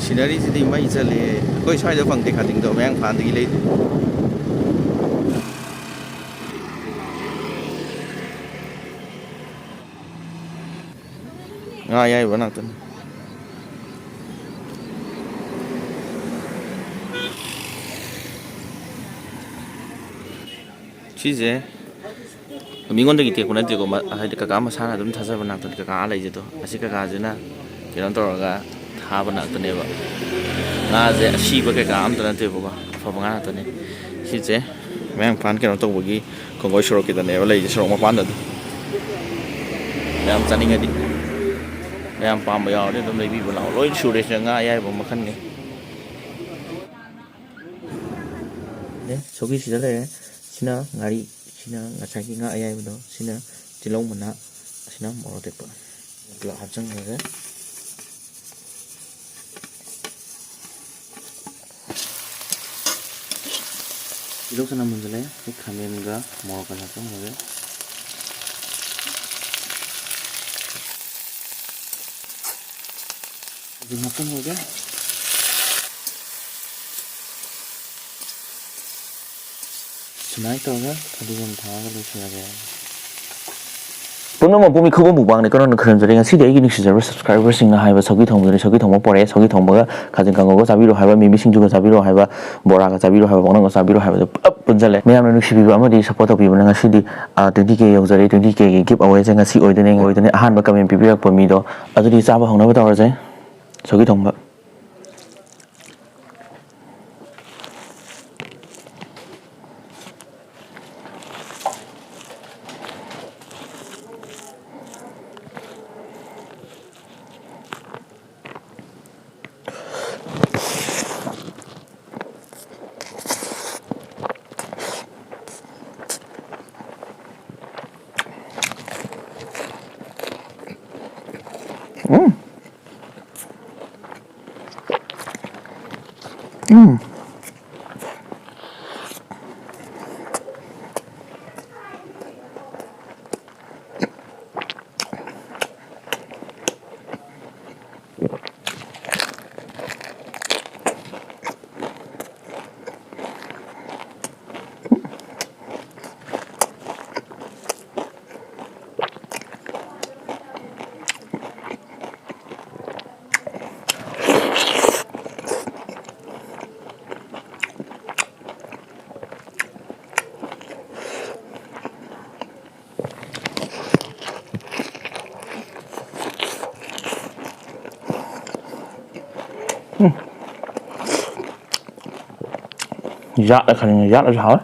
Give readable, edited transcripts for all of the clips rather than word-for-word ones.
ꯁꯤꯅꯔꯤꯁꯤꯗꯤ ꯃꯩ ꯆꯠꯂꯦ ꯑꯩꯈꯣꯏ ꯁ꯭ꯋꯥꯏꯗ ꯐꯪꯗꯦ ꯈꯥꯗꯤꯡꯗꯣ ꯃꯌꯥꯡꯐꯥꯟꯗꯒꯤ ꯂꯩꯗꯦ ꯉꯥ ꯑꯌꯥꯏꯕ ꯉꯥꯛꯇꯅꯤ ꯁꯤꯁꯦ ꯃꯤꯉꯣꯟꯗꯒꯤ ꯇꯦꯛꯄ ꯅꯠꯇꯦꯀꯣ ꯍꯥꯏꯗꯤ ꯀꯀꯥ ꯃꯁꯥꯅ ꯑꯗꯨꯝ ꯊꯥꯖꯕ ꯉꯥꯛꯇꯅꯤ ꯀꯀꯥ ꯂꯩꯖꯗꯣ ꯑꯁꯤ ꯀꯀꯥꯁꯤꯅ ꯀꯩꯅꯣ ꯇꯧꯔꯒ ꯊꯥꯕ ꯉꯥꯛꯇꯅꯦꯕ ꯉꯥꯁꯦ ꯑꯁꯤꯕ ꯀꯩꯀꯥ ꯑꯝꯇ ꯅꯠꯇꯦꯕꯀꯣ ꯑꯐꯕ ꯉꯥ ꯉꯥꯛꯇꯅꯦ ꯁꯤꯁꯦ ꯃꯌꯥꯡꯐꯥꯟ ꯀꯩꯅꯣ ꯇꯧꯕꯒꯤ ꯈꯣꯡꯒꯣꯏ ꯁꯣꯔꯣꯛꯀꯤꯗꯅꯦꯕ ꯂꯩꯁꯦ ꯁꯣꯔꯣꯛ ꯃꯄꯥꯟꯗ ꯑꯗꯨꯝ ꯃꯌꯥꯝ ꯆꯥꯅꯤꯡꯉꯗꯤ ꯃꯌꯥꯝ ꯄꯥꯝꯕ ꯌꯥꯎꯔꯗꯤ ꯑꯗꯨꯝ ꯂꯩꯕꯤꯕ ꯂꯥꯛꯑꯣ ꯂꯣꯏ ꯁꯨꯔꯦ ꯁꯤꯗ ꯉꯥ ꯑꯌꯥꯏꯕ ꯃꯈꯟꯒꯤ ꯁꯧꯒ꯭ꯔꯤꯁꯤꯗ ꯂꯩꯔꯦ ꯁꯤꯅ ꯉꯥꯔꯤ ꯁꯤꯅ ꯉꯁꯥꯏꯒꯤ ꯉꯥ ꯑꯌꯥꯏꯕꯗꯣ ꯁꯤꯅ ꯇꯤꯜꯍꯧ ꯃꯅꯥ ꯑꯁꯤꯅ ꯃꯣꯔꯣꯛ ꯑꯇꯦꯛꯄ ꯄꯨꯂꯞ ꯍꯥꯞꯆꯤꯟꯈ꯭ꯔꯒ ꯇꯤꯜꯍꯧ ꯆꯅꯝ ꯃꯨꯟꯖꯜꯂꯦ ꯈꯥꯃꯦꯟꯒ ꯃꯣꯔꯣꯛꯀ ꯍꯥꯞꯆꯤꯟꯈ꯭ꯔꯒ ꯑꯗꯨꯝ ꯍꯥꯞꯆꯤꯟꯈ꯭ꯔꯒ ꯁꯨꯃꯥꯏꯅ ꯇꯧꯔꯒ ꯐꯗꯤꯒꯣꯝ ꯊꯥꯔꯒ ꯂꯣꯏꯁꯤꯜꯂꯒꯦ ꯄꯨꯝꯅꯃꯛꯄꯨ ꯃꯤꯈꯨꯕ ꯃꯨꯛꯕꯥꯡꯅꯤ ꯀꯔꯝꯅ ꯈꯨꯔꯨꯝꯖꯔꯤ ꯉꯁꯤꯗꯤ ꯑꯩꯒꯤ ꯅꯨꯡꯁꯤꯖꯔꯕ ꯁꯕꯁꯀ꯭ꯔꯥꯏꯕꯔꯁꯤꯡꯅ ꯍꯥꯏꯕ ꯁꯧꯒꯤ ꯊꯣꯡꯕꯗꯨꯅꯤ ꯁꯧꯒꯤ ꯊꯣꯡꯕ ꯄꯣꯔꯛꯑꯦ ꯁꯧꯒꯤ ꯊꯣꯡꯕꯒ ꯈꯥꯖꯤꯡ ꯀꯥꯡꯉꯧꯒ ꯆꯥꯕꯤꯔꯣ ꯍꯥꯏꯕ ꯃꯤꯃꯤ ꯁꯤꯡꯖꯨꯒ ꯆꯥꯕꯤꯔꯣ ꯍꯥꯏꯕ ꯕꯣꯔꯥꯒ ꯆꯥꯕꯤꯔꯣ ꯍꯥꯏꯕ ꯄꯥꯛꯅꯝꯒ ꯆꯥꯕꯤꯔꯣ ꯍꯥꯏꯕꯗꯨ ꯄꯨꯂꯞ ꯄꯨꯟꯁꯤꯜꯂꯦ ꯃꯌꯥꯝꯅ ꯅꯨꯡꯁꯤꯕꯤꯕ ꯑꯃꯗꯤ ꯁꯞꯄꯣꯔꯠ ꯇꯧꯕꯤꯕꯅ ꯉꯁꯤꯗꯤ 20K ꯌꯧꯖꯔꯦ 20Kꯒꯤ ꯒꯤꯐ ꯑꯋꯦꯁꯦ ꯉꯁꯤ ꯑꯣꯏꯗꯣꯏꯅꯦ ꯑꯍꯥꯟꯕ ꯀꯃꯦꯟ ꯄꯤꯕꯤꯔꯛꯄ ꯃꯤꯗꯣ ꯑꯗꯨꯗꯤ ꯆꯥꯕ ꯍꯧꯅꯕ ꯇꯧꯔꯁꯦ ꯁꯧꯒꯤ ꯊꯣꯡꯕ ꯌꯥꯠꯂ ꯈꯜꯂꯤꯉꯩ ꯌꯥꯠꯂꯁꯨ ꯍꯥꯎꯋꯦ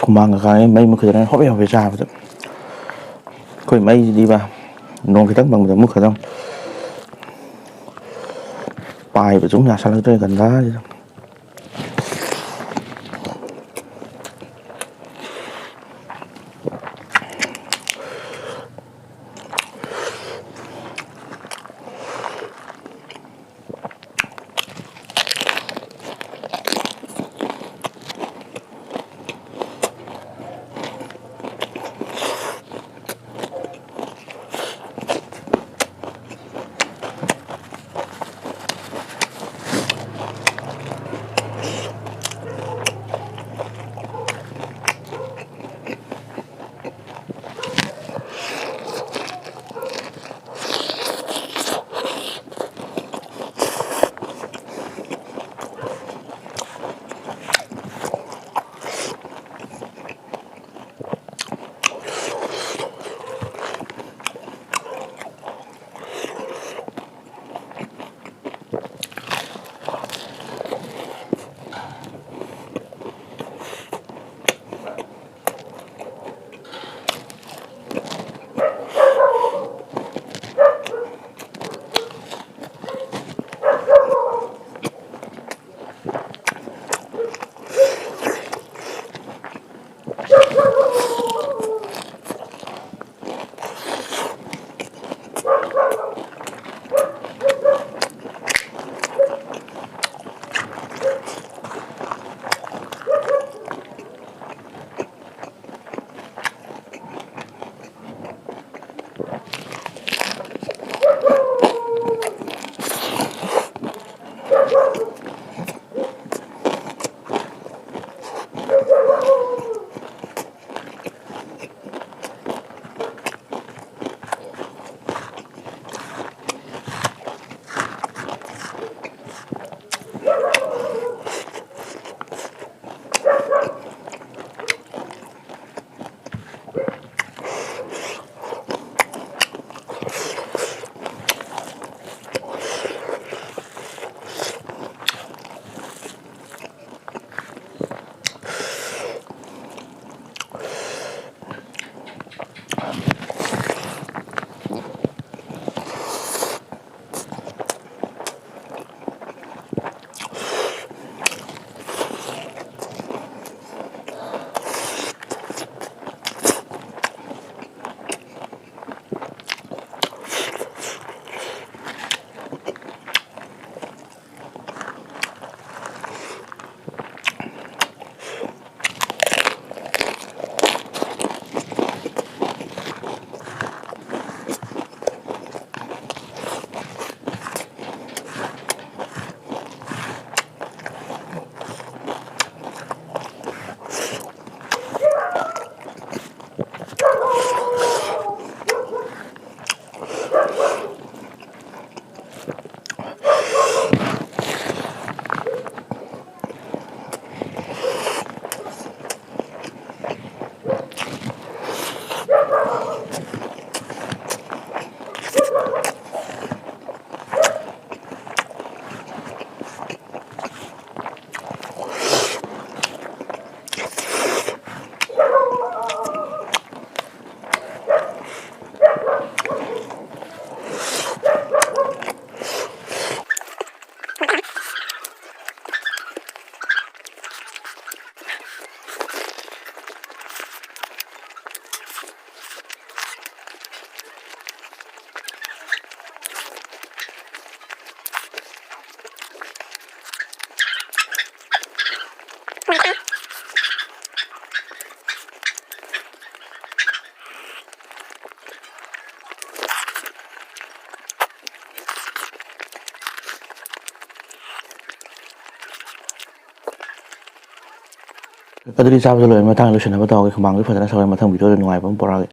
ꯁꯨꯃꯥꯡꯒ ꯀꯥꯡꯉꯦ ꯃꯩ ꯃꯈꯩꯗꯅ ꯍꯣꯕꯦ ꯍꯣꯕꯦ ꯆꯥꯕꯗ ꯑꯩꯈꯣꯏ ꯃꯩꯁꯤꯗꯤꯕ ꯅꯣꯡ ꯈꯤꯇꯪ ꯃꯪꯕꯗ ꯑꯃꯨꯛ ꯈꯤꯇꯪ पाइबꯁꯨ ꯑꯃꯨꯛ ꯌꯥꯁꯜꯂꯛꯇ꯭ꯔꯦ ꯒꯟꯙꯥꯁꯤꯗ ꯑꯗꯨꯗꯤ ꯆꯥꯕꯁꯨ ꯂꯣꯏꯔ ꯃꯇꯥꯡ ꯂꯣꯏꯁꯤꯟꯅꯕ ꯇꯧꯔꯒꯦ ꯈꯨꯃꯥꯡꯁꯨ ꯐꯖꯅ ꯁꯧꯔꯦ ꯃꯊꯪ ꯚꯤꯗꯤꯑꯣꯗ ꯅꯨꯡꯉꯥꯏꯕ ꯑꯃ ꯄꯨꯔꯛꯑꯒꯦ